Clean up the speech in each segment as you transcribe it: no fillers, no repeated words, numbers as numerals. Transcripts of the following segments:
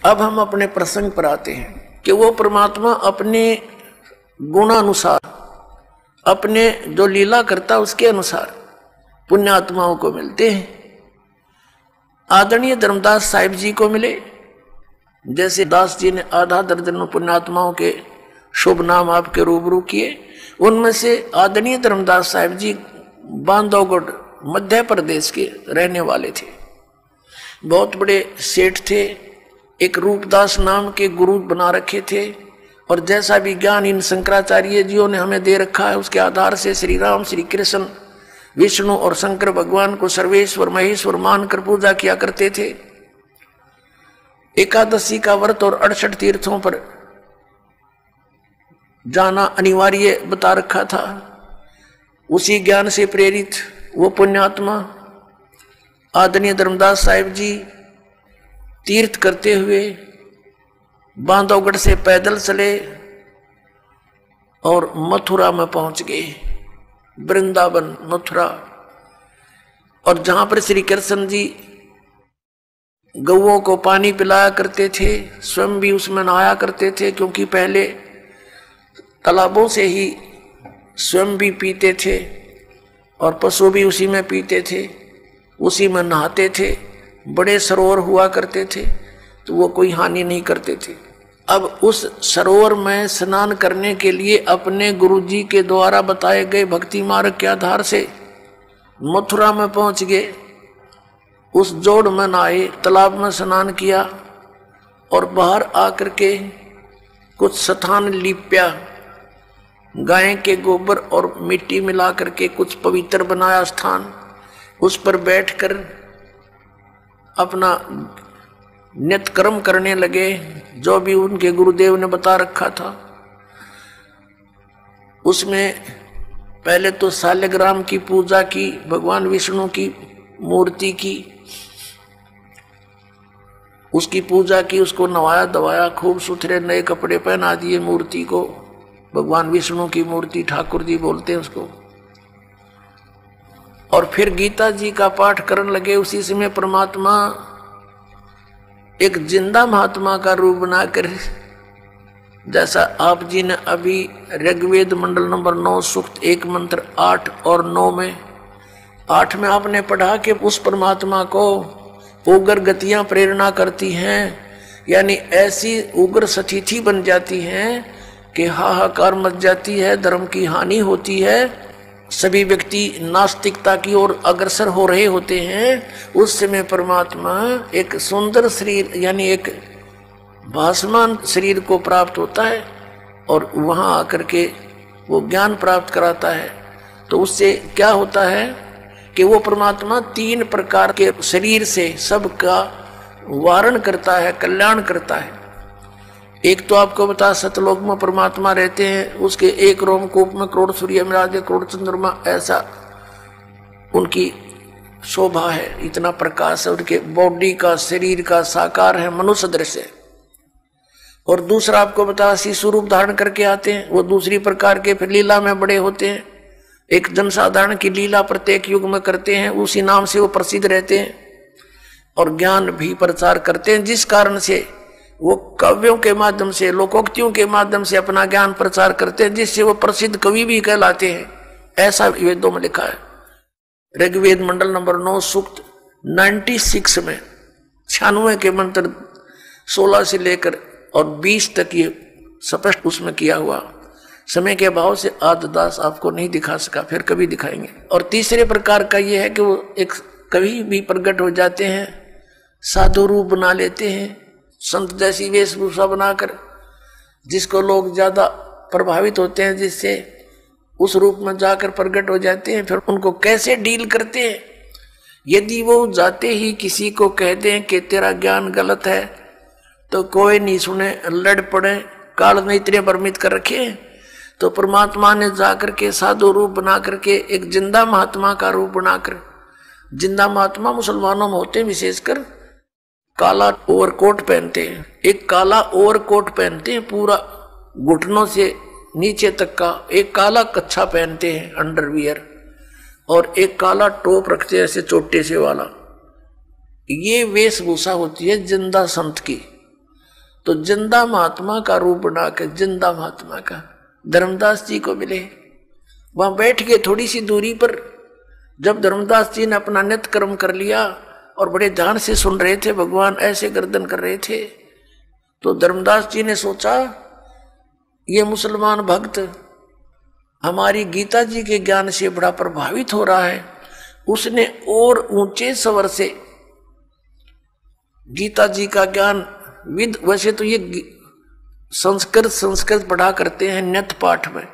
अब हम अपने प्रसंग पर आते हैं कि वो परमात्मा अपने गुणानुसार, अपने जो लीला करता उसके अनुसार पुण्यात्माओं को मिलते हैं। आदरणीय धर्मदास साहिब जी को मिले, जैसे दास जी ने आधा दर्जन पुण्यात्माओं के शुभ नाम आपके रूबरू किए। उनमें से आदरणीय धर्मदास साहिब जी बांधवगढ़ मध्य प्रदेश के रहने वाले थे। बहुत बड़े सेठ थे, एक रूपदास नाम के गुरु बना रखे थे, और जैसा भी ज्ञान इन शंकराचार्य जियों ने हमें दे रखा है उसके आधार से श्री राम, श्री कृष्ण, विष्णु और शंकर भगवान को सर्वेश्वर महेश्वर मानकर पूजा किया करते थे। एकादशी का व्रत और 68 तीर्थों पर जाना अनिवार्य बता रखा था। उसी ज्ञान से प्रेरित वो पुण्यात्मा आदरणीय धर्मदास साहिब जी तीर्थ करते हुए बांधवगढ़ से पैदल चले और मथुरा में पहुंच गए, वृंदावन मथुरा। और जहां पर श्री कृष्ण जी गौओं को पानी पिलाया करते थे, स्वयं भी उसमें नहाया करते थे, क्योंकि पहले तालाबों से ही स्वयं भी पीते थे और पशु भी उसी में पीते थे, उसी में नहाते थे। बड़े सरोवर हुआ करते थे तो वो कोई हानि नहीं करते थे। अब उस सरोवर में स्नान करने के लिए अपने गुरुजी के द्वारा बताए गए भक्ति मार्ग के आधार से मथुरा में पहुंच गए। उस जोड़ में नहाए, तालाब में स्नान किया और बाहर आकर के कुछ स्थान लीप्या, गाय के गोबर और मिट्टी मिला करके कुछ पवित्र बनाया स्थान। उस पर बैठकर अपना नित्य कर्म करने लगे, जो भी उनके गुरुदेव ने बता रखा था। उसमें पहले तो शालिग्राम की पूजा की, भगवान विष्णु की मूर्ति की, उसकी पूजा की, उसको नवाया दवाया, खूब सुथरे नए कपड़े पहना दिए मूर्ति को। भगवान विष्णु की मूर्ति ठाकुर जी बोलते हैं उसको। और फिर गीता जी का पाठ करने लगे। उसी समय परमात्मा एक जिंदा महात्मा का रूप बनाकर, जैसा आप जी ने अभी ऋग्वेद मंडल नंबर 9 सूक्त 1 मंत्र 8 और 9 में 8 में आपने पढ़ा कि उस परमात्मा को उग्र गतियां प्रेरणा करती हैं, यानी ऐसी उग्र स्थिति बन जाती हैं कि हाहाकार मच जाती है, धर्म की हानि होती है, सभी व्यक्ति नास्तिकता की ओर अग्रसर हो रहे होते हैं। उस समय परमात्मा एक सुंदर शरीर यानी एक भासमान शरीर को प्राप्त होता है और वहां आकर के वो ज्ञान प्राप्त कराता है। तो उससे क्या होता है कि वो परमात्मा 3 प्रकार के शरीर से सबका वारण करता है, कल्याण करता है। एक तो आपको बता, सतलोक में परमात्मा रहते हैं, उसके एक रोमकूप में करोड़ सूर्य मिराज, करोड़ चंद्रमा, ऐसा उनकी शोभा है, इतना प्रकाश है उनके बॉडी का, शरीर का, साकार है, मनुष्य दृश्य। और दूसरा आपको बता, शिशु रूप धारण करके आते हैं, वो दूसरी प्रकार के फिर लीला में बड़े होते हैं। एक जनसाधारण की लीला प्रत्येक युग में करते हैं, उसी नाम से वो प्रसिद्ध रहते हैं और ज्ञान भी प्रचार करते हैं, जिस कारण से वो काव्यों के माध्यम से, लोकोक्तियों के माध्यम से अपना ज्ञान प्रचार करते हैं, जिससे वो प्रसिद्ध कवि भी कहलाते हैं। ऐसा वेदों में लिखा है। ऋग्वेद मंडल नंबर 9 सूक्त 96 में 96 के मंत्र 16 से लेकर और 20 तक ये स्पष्ट उसमें किया हुआ। समय के अभाव से आज दास आपको नहीं दिखा सका, फिर कभी दिखाएंगे। और तीसरे प्रकार का ये है कि वो एक कभी भी प्रकट हो जाते हैं, साधु रूप बना लेते हैं, संत जैसी वेशभूषा बनाकर, जिसको लोग ज्यादा प्रभावित होते हैं, जिससे उस रूप में जाकर प्रकट हो जाते हैं। फिर उनको कैसे डील करते हैं? यदि वो जाते ही किसी को कह दें कि तेरा ज्ञान गलत है तो कोई नहीं सुने, लड़ पड़े, काल ने इतने भ्रमित कर रखे। तो परमात्मा ने जाकर के साधु रूप बना करके एक जिंदा महात्मा का रूप बनाकर, जिंदा महात्मा मुसलमानों में होते हैं, विशेषकर काला ओवरकोट पहनते हैं। एक काला ओवरकोट पहनते हैं पूरा घुटनों से नीचे तक का, एक काला कच्छा पहनते हैं अंडरवियर, और एक काला टोप रखते हैं ऐसे चोटे से वाला। ये वेशभूषा होती है जिंदा संत की। तो जिंदा महात्मा का रूप बना के, जिंदा महात्मा का धर्मदास जी को मिले। वहां बैठ के थोड़ी सी दूरी पर जब धर्मदास जी ने अपना नित्य कर्म कर लिया और बड़े ध्यान से सुन रहे थे, भगवान ऐसे गर्दन कर रहे थे, तो धर्मदास जी ने सोचा ये मुसलमान भक्त हमारी गीता जी के ज्ञान से बड़ा प्रभावित हो रहा है। उसने और ऊंचे स्वर से गीता जी का ज्ञान विद, वैसे तो ये संस्कृत पढ़ा करते हैं नित्य पाठ में,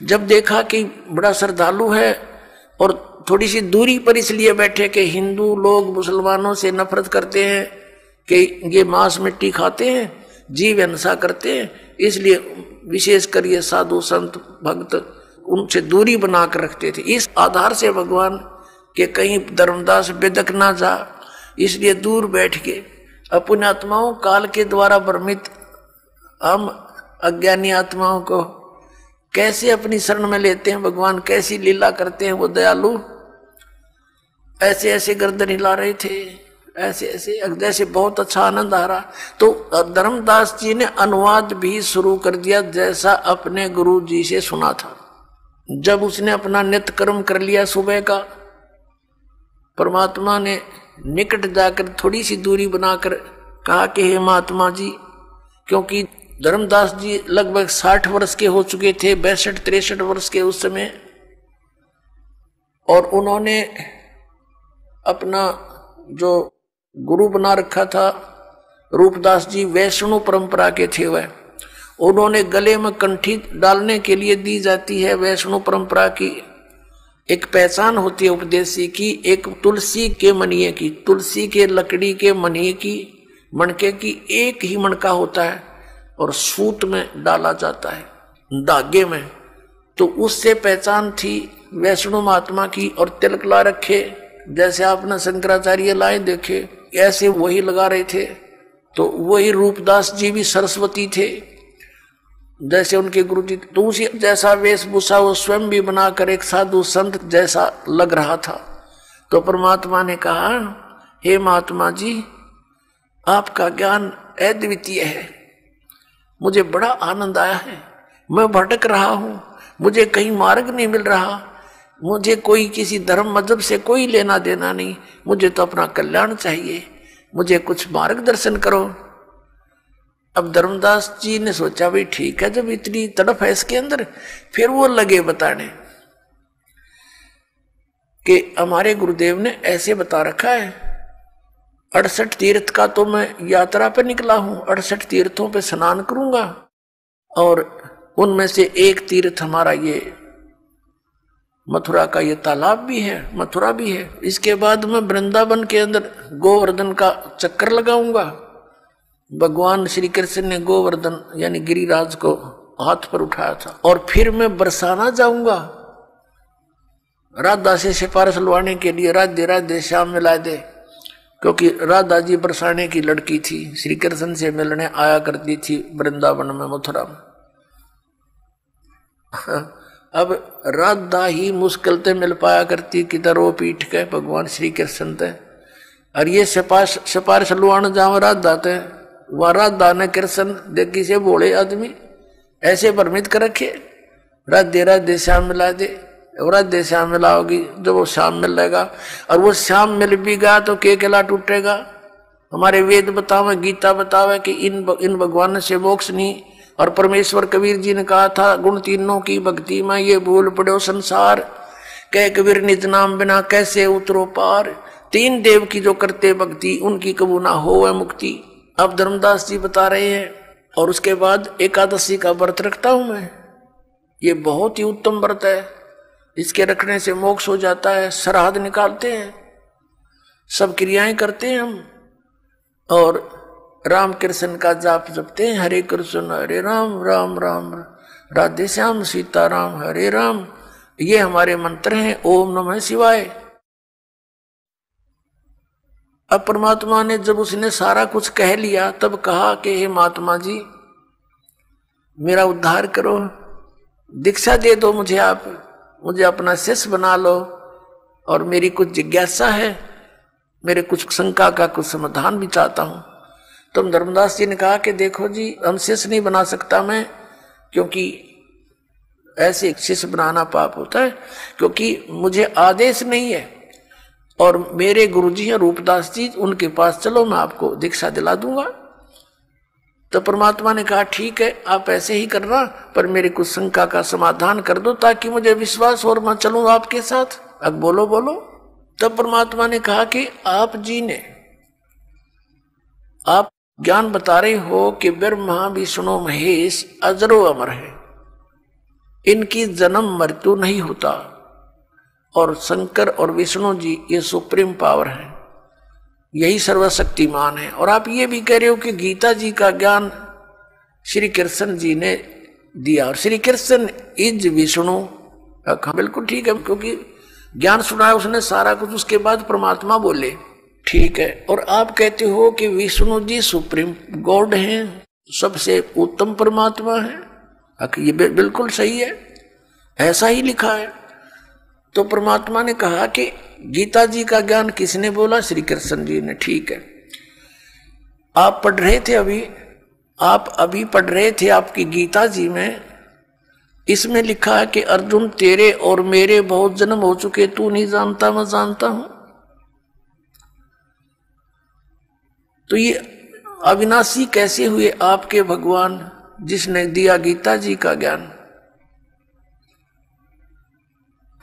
जब देखा कि बड़ा श्रद्धालु है और थोड़ी सी दूरी पर इसलिए बैठे कि हिंदू लोग मुसलमानों से नफरत करते हैं कि ये मांस मिट्टी खाते हैं, जीव हिंसा करते हैं, इसलिए विशेषकर ये साधु संत भक्त उनसे दूरी बना कर रखते थे। इस आधार से भगवान के कहीं धर्मदास बेदक ना जा, इसलिए दूर बैठ के अपने आत्माओं काल के द्वारा भ्रमित हम अज्ञानी आत्माओं को कैसे अपनी शरण में लेते हैं, भगवान कैसी लीला करते हैं वो दयालु। ऐसे ऐसे गर्दन हिला रहे थे, ऐसे ऐसे जैसे बहुत अच्छा आनंद आ रहा। तो धर्मदास जी ने अनुवाद भी शुरू कर दिया जैसा अपने गुरु जी से सुना था। जब उसने अपना नित्य कर्म कर लिया सुबह का, परमात्मा ने निकट जाकर थोड़ी सी दूरी बनाकर कहा कि हे महात्मा जी, क्योंकि धर्मदास जी लगभग 60 वर्ष के हो चुके थे, 62-63 वर्ष के उस समय, और उन्होंने अपना जो गुरु बना रखा था रूपदास जी वैष्णव परंपरा के थे। वह उन्होंने गले में कंठी डालने के लिए दी जाती है वैष्णव परंपरा की एक पहचान होती है उपदेशी की, एक तुलसी के मनिये की, तुलसी के लकड़ी के मनिये की, मणके की एक ही मणका होता है और सूत में डाला जाता है धागे में। तो उससे पहचान थी वैष्णव महात्मा की। और तिलक ला रखे, जैसे आपने शंकराचार्य लाए देखे ऐसे वही लगा रहे थे। तो वही रूपदास जी भी सरस्वती थे जैसे उनके गुरु जी, तो उसी जैसा वेशभूषा वो स्वयं भी बनाकर एक साधु संत जैसा लग रहा था। तो परमात्मा ने कहा, हे महात्मा जी, आपका ज्ञान अद्वितीय है, मुझे बड़ा आनंद आया है। मैं भटक रहा हूं, मुझे कहीं मार्ग नहीं मिल रहा, मुझे कोई किसी धर्म मजहब से कोई लेना देना नहीं, मुझे तो अपना कल्याण चाहिए, मुझे कुछ मार्गदर्शन करो। अब धर्मदास जी ने सोचा भाई ठीक है, जब इतनी तड़प है इसके अंदर, फिर वो लगे बताने कि हमारे गुरुदेव ने ऐसे बता रखा है, 68 तीर्थ का तो मैं यात्रा पे निकला हूं, 68 तीर्थों पे स्नान करूंगा और उनमें से एक तीर्थ हमारा ये मथुरा का ये तालाब भी है, मथुरा भी है। इसके बाद मैं वृंदावन के अंदर गोवर्धन का चक्कर लगाऊंगा। भगवान श्री कृष्ण ने गोवर्धन यानी गिरिराज को हाथ पर उठाया था। और फिर मैं बरसाना जाऊंगा राधा से सिफारिश लवाने के लिए, राधे राधे श्याम मिला दे, क्योंकि राधा जी बरसाने की लड़की थी, श्री कृष्ण से मिलने आया करती थी वृंदावन में, मथुरा में। अब राधा ही मुश्किल से मिल पाया करती, किधर वो पीठ के भगवान श्री कृष्ण थे, और ये सिफारिश लवाने जाओ राधा थे, वह राधा ने कृष्ण देखी से बोले आदमी ऐसे भ्रमित कर रखे, राधे राधे श्याम मिला दे, राधे श्याम मिलाओगी, जब वो श्याम मिलेगा, और वो श्याम मिल भी गया तो के केला टूटेगा। हमारे वेद बतावे, गीता बतावे कि इन भगवान से मोक्ष नहीं। और परमेश्वर कबीर जी ने कहा था, गुण तीनों की भक्ति में ये भूल पड़ो संसार, कह कबीर निज नाम बिना कैसे उतरो पार, तीन देव की जो करते भक्ति उनकी कबू ना हो मुक्ति। अब धर्मदास जी बता रहे हैं। और उसके बाद एकादशी का व्रत रखता हूं मैं, ये बहुत ही उत्तम व्रत है, इसके रखने से मोक्ष हो जाता है। श्राद्ध निकालते हैं, सब क्रियाएं करते हैं हम, और राम कृष्ण का जाप जपते हैं, हरे कृष्ण हरे राम राम राम राधे श्याम सीता राम हरे राम, ये हमारे मंत्र हैं। ओम नमः शिवाय। अब परमात्मा ने जब उसने सारा कुछ कह लिया तब कहा कि हे महात्मा जी, मेरा उद्धार करो, दीक्षा दे दो मुझे, आप मुझे अपना शिष्य बना लो, और मेरी कुछ जिज्ञासा है, मेरे कुछ शंका का कुछ समाधान भी चाहता हूं। तो धर्मदास जी ने कहा कि देखो जी, अंशेष नहीं बना सकता मैं, क्योंकि ऐसे शिष्य बनाना पाप होता है, क्योंकि मुझे आदेश नहीं है। और मेरे गुरुजी हैं रूपदास जी, उनके पास चलो, मैं आपको दीक्षा दिला दूंगा। तो परमात्मा ने कहा ठीक है, आप ऐसे ही करना, पर मेरी कुछ शंका का समाधान कर दो ताकि मुझे विश्वास और मैं चलूं आपके साथ। अब बोलो बोलो। तब परमात्मा ने कहा कि आप जी ने, आप ज्ञान बता रहे हो कि ब्रह्मा विष्णु महेश अजरो अमर है, इनकी जन्म मृत्यु नहीं होता, और शंकर और विष्णु जी ये सुप्रीम पावर है, यही सर्वशक्तिमान है। और आप ये भी कह रहे हो कि गीता जी का ज्ञान श्री कृष्ण जी ने दिया, और श्री कृष्ण इज विष्णु। बिल्कुल ठीक है, क्योंकि ज्ञान सुना है उसने सारा कुछ, उसके बाद परमात्मा बोले, ठीक है। और आप कहते हो कि विष्णु जी सुप्रीम गॉड हैं, सबसे उत्तम परमात्मा है। ये बिल्कुल सही है, ऐसा ही लिखा है। तो परमात्मा ने कहा कि गीता जी का ज्ञान किसने बोला? श्री कृष्ण जी ने। ठीक है, आप पढ़ रहे थे अभी, आप अभी पढ़ रहे थे आपकी गीता जी में, इसमें लिखा है कि अर्जुन तेरे और मेरे बहुत जन्म हो चुके, तू नहीं जानता मैं जानता हूं। तो ये अविनाशी कैसे हुए आपके भगवान जिसने दिया गीता जी का ज्ञान?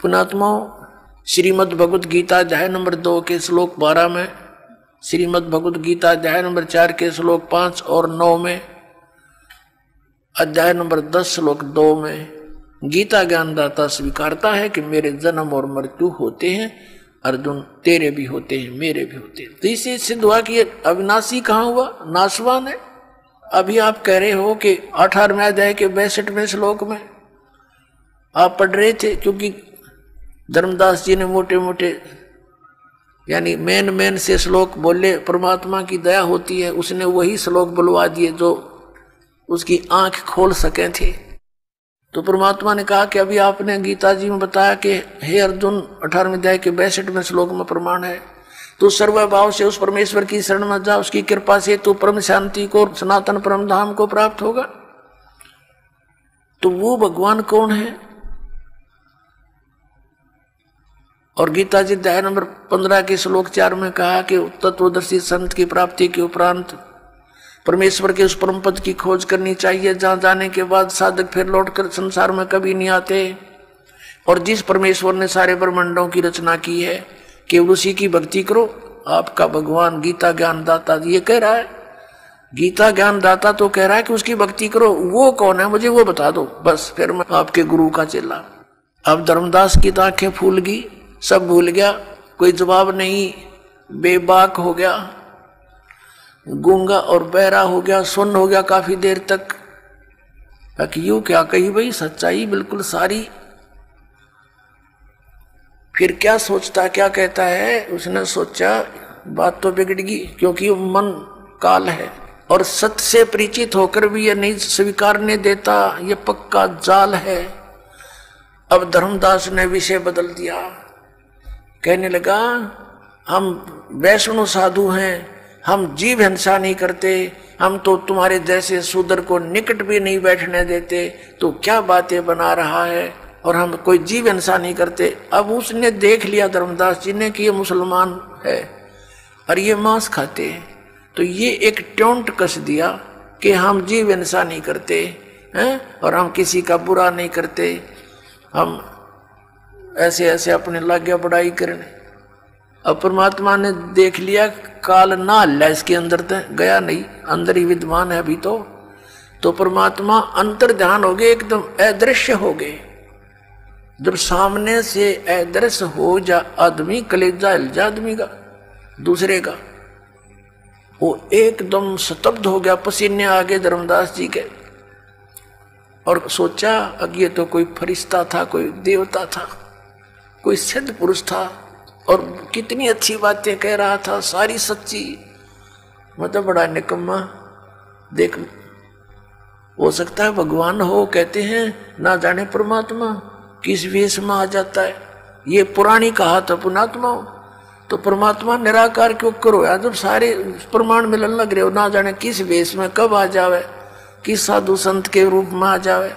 पुणात्माओं, श्रीमद् भगवद गीता अध्याय नंबर 2 के श्लोक 12 में, श्रीमद् भगवद गीता अध्याय नंबर 4 के श्लोक 5 और 9 में, अध्याय नंबर 10 श्लोक 2 में गीता ज्ञानदाता स्वीकारता है कि मेरे जन्म और मृत्यु होते हैं, अर्जुन तेरे भी होते हैं, मेरे भी होते हैं। तो इससे सिद्ध हुआ कि अविनाशी कहाँ हुआ? नाशवान है। अभी आप कह रहे हो कि 18वें अध्याय के 62वें श्लोक में आप पढ़ रहे थे, क्योंकि धर्मदास जी ने मोटे मोटे यानी मेन से श्लोक बोले, परमात्मा की दया होती है, उसने वही श्लोक बुलवा दिए जो उसकी आंख खोल सके थे। तो परमात्मा ने कहा कि अभी आपने गीता जी में बताया कि हे अर्जुन 18वें अध्याय के 62वें श्लोक में प्रमाण है, तो सर्वभाव से उस परमेश्वर की शरण में जा, उसकी कृपा से तू परम शांति को, सनातन परम धाम को प्राप्त होगा। तो वो भगवान कौन है? और गीता जी अध्याय नंबर 15 के श्लोक 4 में कहा कि तत्वदर्शी संत की प्राप्ति के उपरांत परमेश्वर के उस परम पद की खोज करनी चाहिए, जहां जाने के बाद साधक फिर लौटकर संसार में कभी नहीं आते। और जिस परमेश्वर ने सारे ब्रह्मांडों की रचना की है, केवल उसी की भक्ति करो। आपका भगवान गीता ज्ञानदाता ये कह रहा है, गीता ज्ञानदाता तो कह रहा है कि उसकी भक्ति करो। वो कौन है मुझे वो बता दो, बस फिर मैं आपके गुरु का चेला। अब धर्मदास की तो आंखें फूल गई, सब भूल गया, कोई जवाब नहीं, बेबाक हो गया, गूंगा और बहरा हो गया, सुन्न हो गया काफी देर तक। यूं क्या कही भाई, सच्चाई बिल्कुल सारी। फिर क्या सोचता, क्या कहता है? उसने सोचा बात तो बिगड़ गई, क्योंकि मन काल है और सत्य से परिचित होकर भी ये नहीं स्वीकारने देता, ये पक्का जाल है। अब धर्मदास ने विषय बदल दिया, कहने लगा हम वैष्णव साधु हैं, हम जीव हिंसा नहीं करते, हम तो तुम्हारे जैसे शूद्र को निकट भी नहीं बैठने देते, तो क्या बातें बना रहा है, और हम कोई जीव हिंसा नहीं करते। अब उसने देख लिया धर्मदास जी ने कि ये मुसलमान है और ये मांस खाते हैं, तो ये एक टोंट कस दिया कि हम जीव हिंसा नहीं करते हैं और हम किसी का बुरा नहीं करते, हम ऐसे ऐसे अपने लाग्या बढ़ाई करने। अब परमात्मा ने देख लिया काल ना हल्ला इसके अंदर तक गया नहीं, अंदर ही विद्वान है अभी तो परमात्मा अंतर ध्यान हो गए, एकदम अदृश्य हो गए। जब सामने से अदृश्य हो जा आदमी, कलेजा हिल जा आदमी का दूसरे का, वो एकदम स्तब्ध हो गया, पसीने आ गए धर्मदास जी के। और सोचा अब ये तो कोई फरिश्ता था, कोई देवता था, कोई सिद्ध पुरुष था, और कितनी अच्छी बातें कह रहा था, सारी सच्ची। मतलब बड़ा निकम्मा। देख, हो सकता है भगवान हो, कहते हैं ना जाने परमात्मा किस वेश में आ जाता है। ये पुरानी कहा था पुणात्मा। तो परमात्मा निराकार क्यों करो यार? जब सारे प्रमाण मिलन लग रहे हो, ना जाने किस वेश में कब आ जावे, किस साधु संत के रूप में आ जावे।